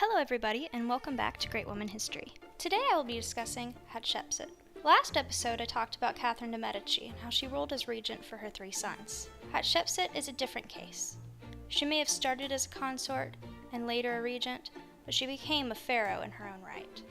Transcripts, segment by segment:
Hello everybody, and welcome back to Great Woman History. Today I will be discussing Hatshepsut. Last episode I talked about Catherine de' Medici and how she ruled as regent for her 3 sons. Hatshepsut is a different case. She may have started as a consort and later a regent, but she became a pharaoh in her own right.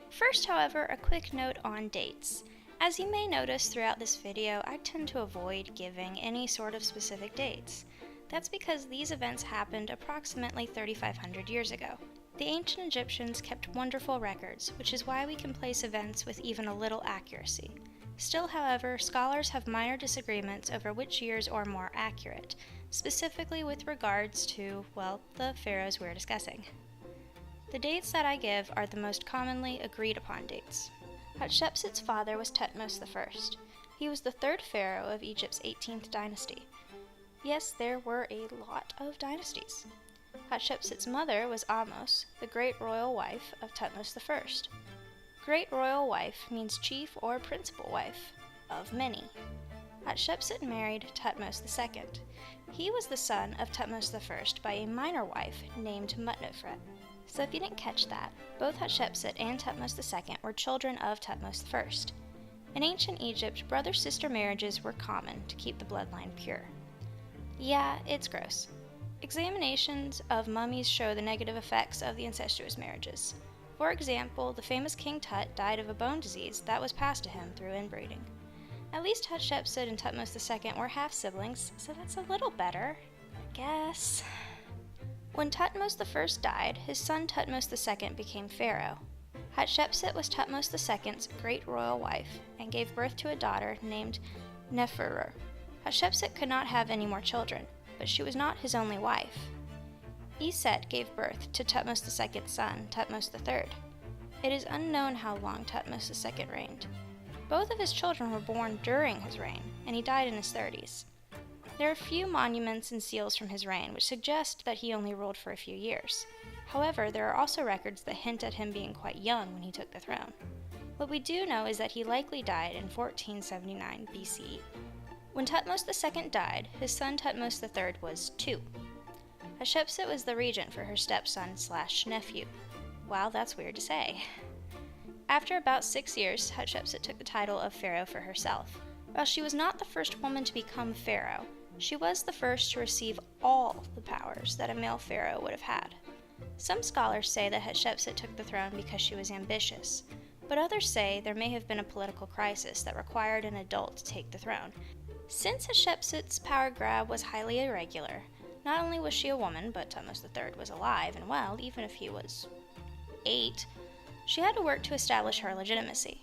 First, however, a quick note on dates. As you may notice throughout this video, I tend to avoid giving any sort of specific dates. That's because these events happened approximately 3,500 years ago. The ancient Egyptians kept wonderful records, which is why we can place events with even a little accuracy. Still, however, scholars have minor disagreements over which years are more accurate, specifically with regards to, the pharaohs we're discussing. The dates that I give are the most commonly agreed upon dates. Hatshepsut's father was Thutmose I. He was the 3rd pharaoh of Egypt's 18th dynasty. Yes, there were a lot of dynasties. Hatshepsut's mother was Ahmose, the great royal wife of Thutmose I. Great royal wife means chief or principal wife of many. Hatshepsut married Thutmose II. He was the son of Thutmose I by a minor wife named Mutnofret. So if you didn't catch that, both Hatshepsut and Thutmose II were children of Thutmose I. In ancient Egypt, brother-sister marriages were common to keep the bloodline pure. Yeah, it's gross. Examinations of mummies show the negative effects of the incestuous marriages. For example, the famous King Tut died of a bone disease that was passed to him through inbreeding. At least Hatshepsut and Thutmose II were half-siblings, so that's a little better, I guess. When Thutmose I died, his son Thutmose II became pharaoh. Hatshepsut was Thutmose II's great royal wife and gave birth to a daughter named Neferu. Hatshepsut could not have any more children, but she was not his only wife. Iset gave birth to Thutmose II's son, Thutmose III. It is unknown how long Thutmose II reigned. Both of his children were born during his reign, and he died in his 30s. There are few monuments and seals from his reign which suggest that he only ruled for a few years. However, there are also records that hint at him being quite young when he took the throne. What we do know is that he likely died in 1479 BCE. When Thutmose II died, his son Thutmose III was 2. Hatshepsut was the regent for her stepson/nephew. Wow, that's weird to say. After about 6 years, Hatshepsut took the title of pharaoh for herself. While she was not the first woman to become pharaoh, she was the first to receive all the powers that a male pharaoh would have had. Some scholars say that Hatshepsut took the throne because she was ambitious, but others say there may have been a political crisis that required an adult to take the throne. Since Hatshepsut's power grab was highly irregular, not only was she a woman, but Thutmose III was alive and well, even if he was 8, she had to work to establish her legitimacy.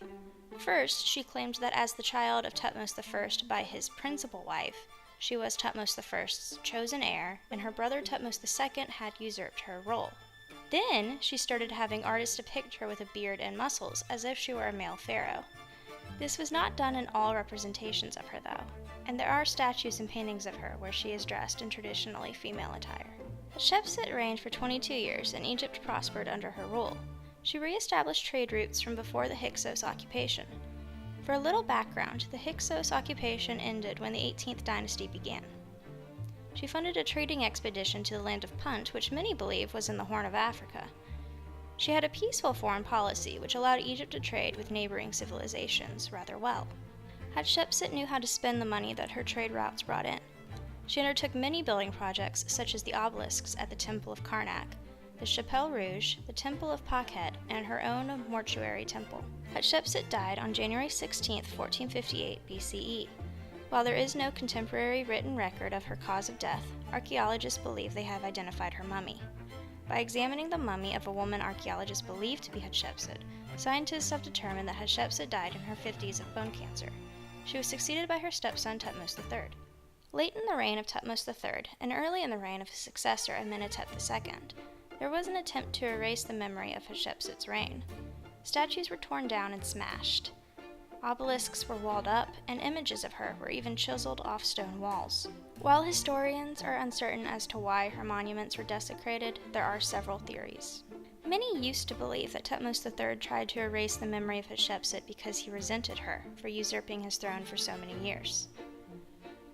First, she claimed that as the child of Thutmose I by his principal wife, she was Thutmose I's chosen heir, and her brother Thutmose II had usurped her role. Then, she started having artists depict her with a beard and muscles, as if she were a male pharaoh. This was not done in all representations of her, though, and there are statues and paintings of her where she is dressed in traditionally female attire. Hatshepsut reigned for 22 years, and Egypt prospered under her rule. She re-established trade routes from before the Hyksos occupation. For a little background, the Hyksos occupation ended when the 18th dynasty began. She funded a trading expedition to the land of Punt, which many believe was in the Horn of Africa. She had a peaceful foreign policy, which allowed Egypt to trade with neighboring civilizations rather well. Hatshepsut knew how to spend the money that her trade routes brought in. She undertook many building projects, such as the obelisks at the Temple of Karnak, the Chapelle Rouge, the Temple of Pakhet, and her own mortuary temple. Hatshepsut died on January 16, 1458 BCE. While there is no contemporary written record of her cause of death, archaeologists believe they have identified her mummy. By examining the mummy of a woman archaeologists believe to be Hatshepsut, scientists have determined that Hatshepsut died in her 50s of bone cancer. She was succeeded by her stepson Thutmose III. Late in the reign of Thutmose III, and early in the reign of his successor Amenhotep II, there was an attempt to erase the memory of Hatshepsut's reign. Statues were torn down and smashed. Obelisks were walled up, and images of her were even chiseled off stone walls. While historians are uncertain as to why her monuments were desecrated, there are several theories. Many used to believe that Thutmose III tried to erase the memory of Hatshepsut because he resented her for usurping his throne for so many years.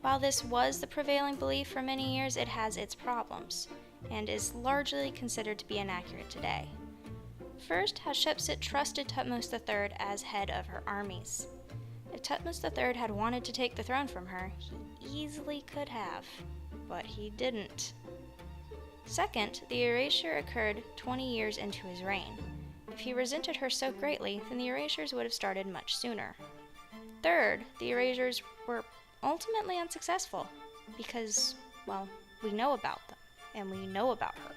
While this was the prevailing belief for many years, it has its problems. and is largely considered to be inaccurate today. First, Hatshepsut trusted Thutmose III as head of her armies. If Thutmose III had wanted to take the throne from her, he easily could have, but he didn't. Second, the erasure occurred 20 years into his reign. If he resented her so greatly, then the erasures would have started much sooner. Third, the erasures were ultimately unsuccessful because, well, we know about them, and we know about her.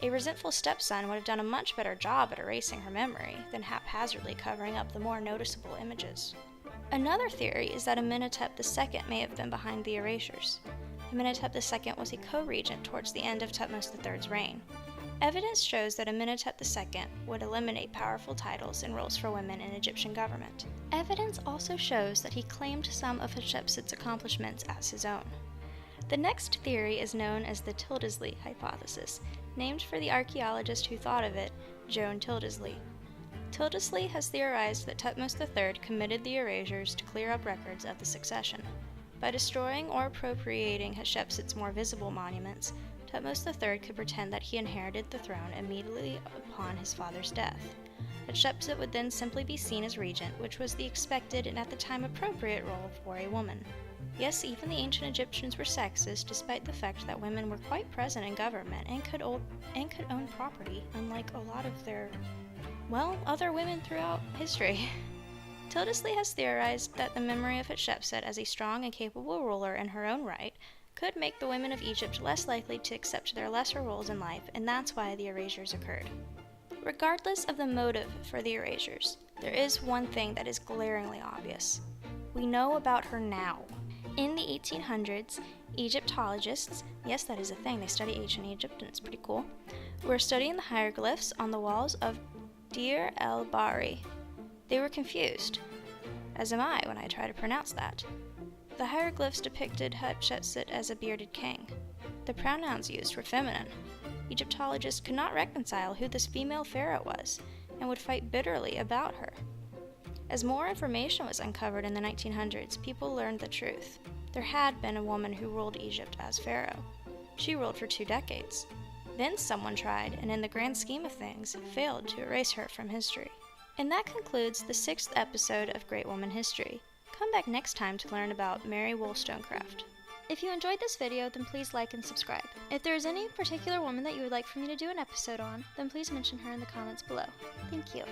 A resentful stepson would have done a much better job at erasing her memory than haphazardly covering up the more noticeable images. Another theory is that Amenhotep II may have been behind the erasures. Amenhotep II was a co-regent towards the end of Thutmose III's reign. Evidence shows that Amenhotep II would eliminate powerful titles and roles for women in Egyptian government. Evidence also shows that he claimed some of Hatshepsut's accomplishments as his own. The next theory is known as the Tildesley hypothesis, named for the archaeologist who thought of it, Joan Tildesley. Tildesley has theorized that Thutmose III committed the erasures to clear up records of the succession. By destroying or appropriating Hatshepsut's more visible monuments, Thutmose III could pretend that he inherited the throne immediately upon his father's death. Hatshepsut would then simply be seen as regent, which was the expected and at the time appropriate role for a woman. Yes, even the ancient Egyptians were sexist, despite the fact that women were quite present in government and could own property, unlike a lot of their, other women throughout history. Tildesley has theorized that the memory of Hatshepsut as a strong and capable ruler in her own right could make the women of Egypt less likely to accept their lesser roles in life, and that's why the erasures occurred. Regardless of the motive for the erasures, there is one thing that is glaringly obvious. We know about her now. In the 1800s, Egyptologists, yes, that is a thing, they study ancient Egypt and it's pretty cool, were studying the hieroglyphs on the walls of Deir el-Bahri. They were confused, as am I when I try to pronounce that. The hieroglyphs depicted Hatshepsut as a bearded king. The pronouns used were feminine. Egyptologists could not reconcile who this female pharaoh was, and would fight bitterly about her. As more information was uncovered in the 1900s, people learned the truth. There had been a woman who ruled Egypt as pharaoh. She ruled for 2 decades. Then someone tried, and in the grand scheme of things, failed to erase her from history. And that concludes the 6th episode of Great Woman History. Come back next time to learn about Mary Wollstonecraft. If you enjoyed this video, then please like and subscribe. If there is any particular woman that you would like for me to do an episode on, then please mention her in the comments below. Thank you.